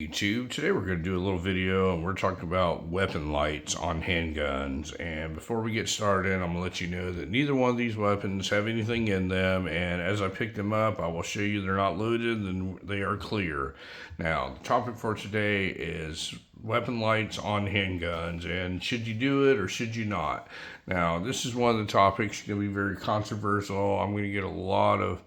YouTube. Today we're going to do a little video and we're talking about weapon lights on handguns. And before we get started, I'm going to let you know that neither one of these weapons have anything in them, and as I pick them up I will show you they're not loaded and they are clear. Now the topic for today is weapon lights on handguns, and should you do it or should you not? Now this is one of the topics going to be very controversial. I'm going to get a lot of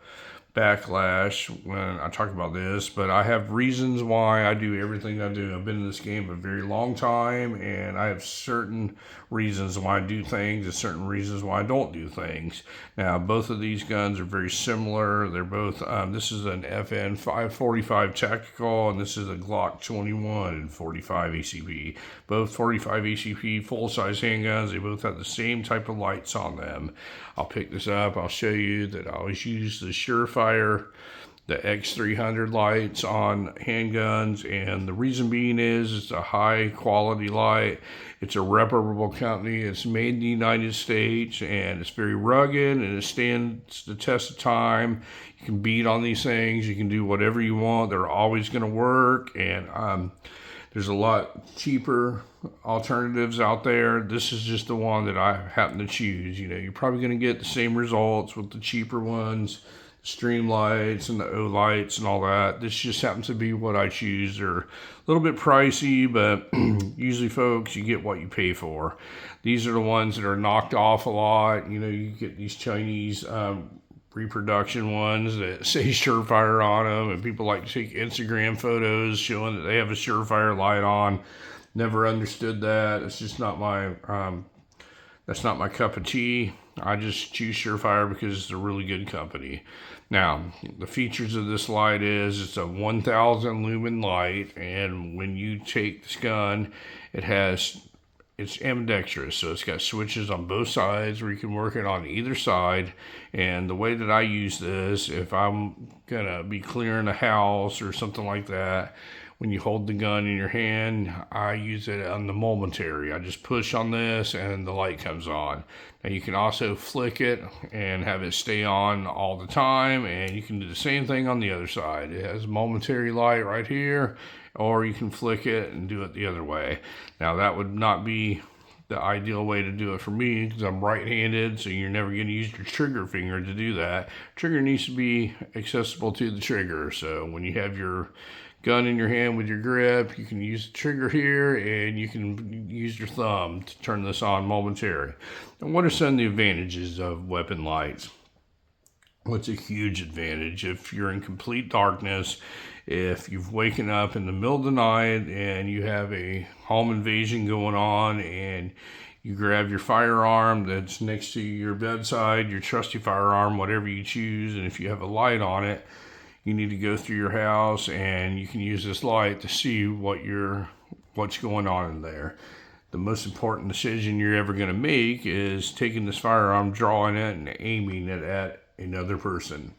backlash when I talk about this, but I have reasons why I do everything I do. I've been in this game a very long time, and I have certain reasons why I do things and certain reasons why I don't do things. Now, both of these guns are very similar. They're both, this is an FN 545 Tactical, and this is a Glock 21 and 45 ACP. Both 45 ACP full-size handguns. They both have the same type of lights on them. I'll pick this up. I'll show you that I always use the Surefire, the X300 lights on handguns, and the reason being is it's a high quality light. It's a reputable company. It's made in the United States, and it's very rugged, and it stands the test of time. You can beat on these things. You can do whatever you want. They're always going to work, and there's a lot cheaper alternatives out there. This is just the one that I happen to choose. You know, you're probably going to get the same results with the cheaper ones, stream lights and the O lights and all that. This just happens to be what I choose. They're a little bit pricey, but usually, folks, you get what you pay for. These are the ones that are knocked off a lot. You know, you get these Chinese reproduction ones that say Surefire on them, and people like to take Instagram photos showing that they have a Surefire light on. Never understood that. It's just not my that's not my cup of tea. I just choose Surefire because it's a really good company. Now, the features of this light is it's a 1000 lumen light, and when you take this gun, it's ambidextrous, so it's got switches on both sides where you can work it on either side. And the way that I use this, if I'm gonna be clearing a house or something like that, when you hold the gun in your hand, I use it on the momentary. I just push on this and the light comes on. Now you can also flick it and have it stay on all the time, and you can do the same thing on the other side. It has momentary light right here, or you can flick it and do it the other way. Now that would not be the ideal way to do it for me because I'm right-handed, so you're never going to use your trigger finger to do that. Trigger needs to be accessible to the trigger, so when you have your gun in your hand with your grip, you can use the trigger here, and you can use your thumb to turn this on momentary. And what are some of the advantages of weapon lights? What's a huge advantage? If you're in complete darkness, if you've waken up in the middle of the night and you have a home invasion going on, and you grab your firearm that's next to your bedside, your trusty firearm, whatever you choose, and if you have a light on it, you need to go through your house and you can use this light to see what's going on in there. The most important decision you're ever going to make is taking this firearm, drawing it, and aiming it at another person.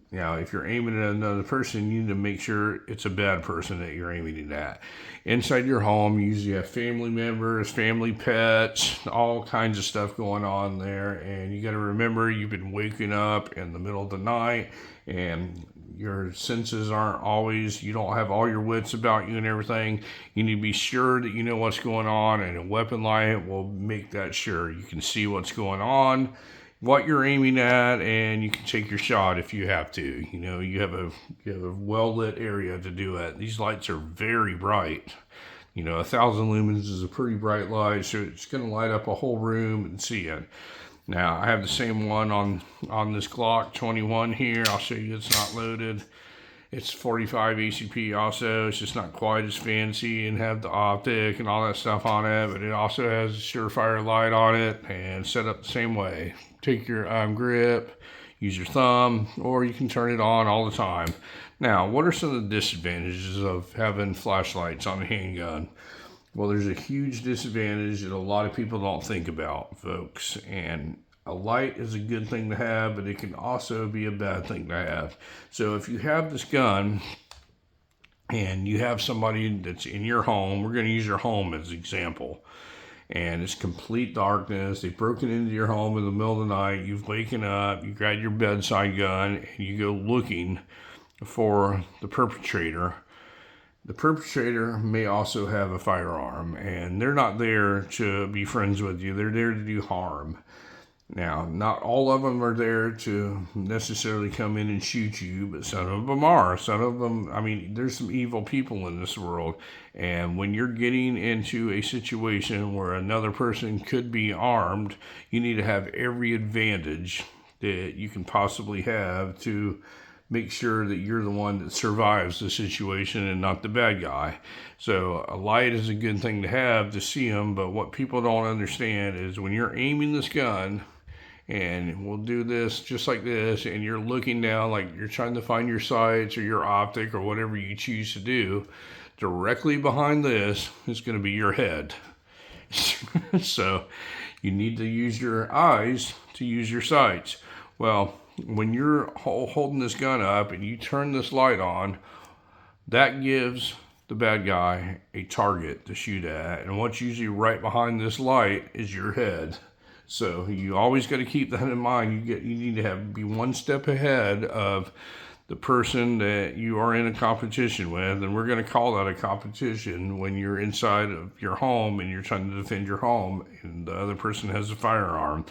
Now, if you're aiming at another person, you need to make sure it's a bad person that you're aiming it at. Inside your home, you usually have family members, family pets, all kinds of stuff going on there. And you got to remember, you've been waking up in the middle of the night, and your senses aren't always, you don't have all your wits about you and everything. You need to be sure that you know what's going on, and a weapon light will make that sure. You can see what's going on, what you're aiming at, and you can take your shot if you have to. You know, you have a well-lit area to do it. These lights are very bright. You know, 1000 lumens is a pretty bright light, so it's going to light up a whole room and see it. Now, I have the same one on this Glock 21 here. I'll show you it's not loaded. It's 45 ACP also. It's just not quite as fancy and have the optic and all that stuff on it, but it also has a Surefire light on it and set up the same way. Take your grip, use your thumb, or you can turn it on all the time. Now, what are some of the disadvantages of having flashlights on a handgun? Well, there's a huge disadvantage that a lot of people don't think about, folks. And a light is a good thing to have, but it can also be a bad thing to have. So if you have this gun and you have somebody that's in your home, we're going to use your home as an example, and it's complete darkness. They've broken into your home in the middle of the night. You've waken up, you grab your bedside gun, and you go looking for the perpetrator. The perpetrator may also have a firearm, and they're not there to be friends with you. They're there to do harm. Now, not all of them are there to necessarily come in and shoot you, but some of them are. Some of them, I mean, there's some evil people in this world. And when you're getting into a situation where another person could be armed, you need to have every advantage that you can possibly have to make sure that you're the one that survives the situation and not the bad guy. So a light is a good thing to have to see them, but what people don't understand is when you're aiming this gun, and we'll do this just like this, and you're looking down like you're trying to find your sights or your optic or whatever you choose to do, directly behind this is going to be your head. So you need to use your eyes to use your sights. Well, when you're holding this gun up and you turn this light on, that gives the bad guy a target to shoot at, and what's usually right behind this light is your head. So you always got to keep that in mind. You need to be one step ahead of the person that you are in a competition with, and we're going to call that a competition when you're inside of your home and you're trying to defend your home, and the other person has a firearm.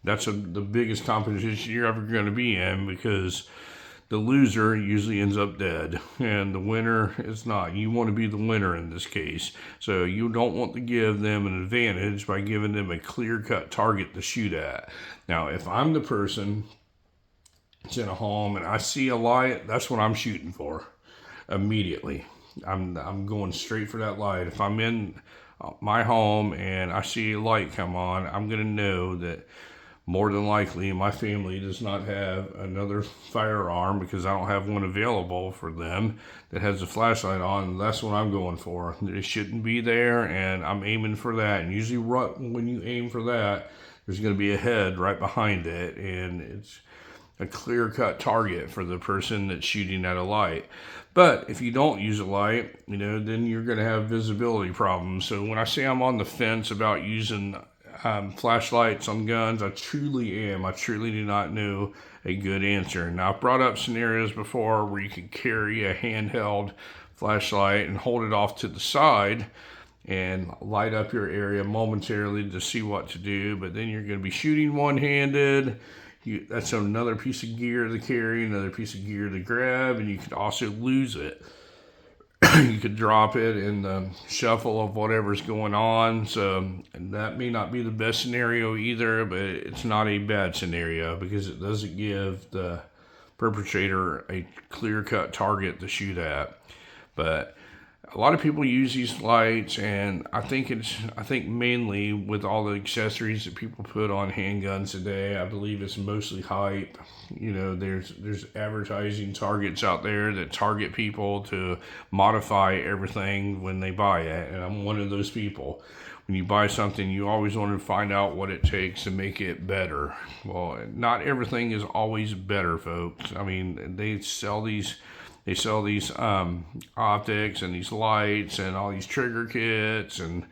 That's the biggest competition you're ever going to be in, because the loser usually ends up dead, and the winner is not. You want to be the winner in this case. So you don't want to give them an advantage by giving them a clear-cut target to shoot at. Now, if I'm the person that's in a home and I see a light, that's what I'm shooting for immediately. I'm going straight for that light. If I'm in my home and I see a light come on, I'm going to know that more than likely my family does not have another firearm, because I don't have one available for them that has a flashlight on. That's what I'm going for. It shouldn't be there, and I'm aiming for that. And usually when you aim for that, there's going to be a head right behind it, and it's a clear-cut target for the person that's shooting at a light. But if you don't use a light, then you're going to have visibility problems. So when I say I'm on the fence about using flashlights on guns, I truly am. I truly do not know a good answer. Now, I've brought up scenarios before where you can carry a handheld flashlight and hold it off to the side and light up your area momentarily to see what to do, but then you're going to be shooting one-handed. That's another piece of gear to carry, another piece of gear to grab, and you could also lose it. You could drop it in the shuffle of whatever's going on. So that may not be the best scenario either, but it's not a bad scenario, because it doesn't give the perpetrator a clear-cut target to shoot at. But a lot of people use these lights, and I think mainly with all the accessories that people put on handguns today, I believe it's mostly hype. There's advertising targets out there that target people to modify everything when they buy it, and I'm one of those people. When you buy something, you always want to find out what it takes to make it better. Well, not everything is always better, folks. I mean, they sell these optics and these lights and all these trigger kits and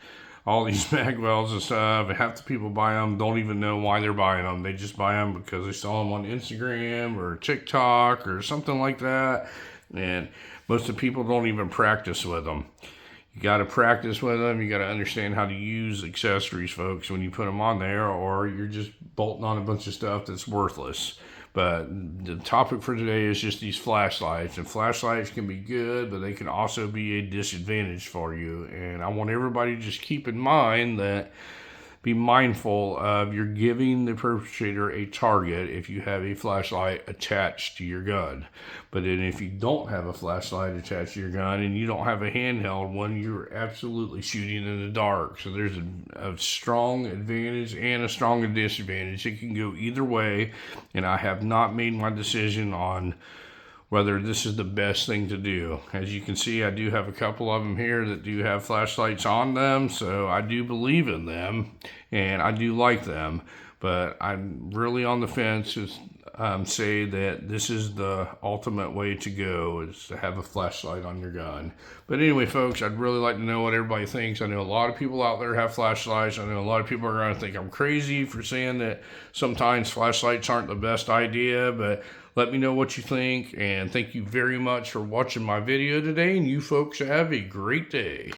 all these mag welds and stuff, and half the people buy them don't even know why they're buying them. They just buy them because they saw them on Instagram or TikTok or something like that, and most of the people don't even practice with them. You got to practice with them. You got to understand how to use accessories, folks, when you put them on there, or you're just bolting on a bunch of stuff that's worthless. But the topic for today is just these flashlights. And flashlights can be good, but they can also be a disadvantage for you. And I want everybody to just keep in mind that be mindful of you're giving the perpetrator a target if you have a flashlight attached to your gun. But then if you don't have a flashlight attached to your gun and you don't have a handheld one, you're absolutely shooting in the dark. So there's a strong advantage and a strong disadvantage. It can go either way, and I have not made my decision on whether this is the best thing to do. As you can see, I do have a couple of them here that do have flashlights on them, so I do believe in them, and I do like them, but I'm really on the fence say that this is the ultimate way to go, is to have a flashlight on your gun. But anyway, folks, I'd really like to know what everybody thinks. I know a lot of people out there have flashlights. I know a lot of people are going to think I'm crazy for saying that sometimes flashlights aren't the best idea, but let me know what you think, and thank you very much for watching my video today, and you folks have a great day.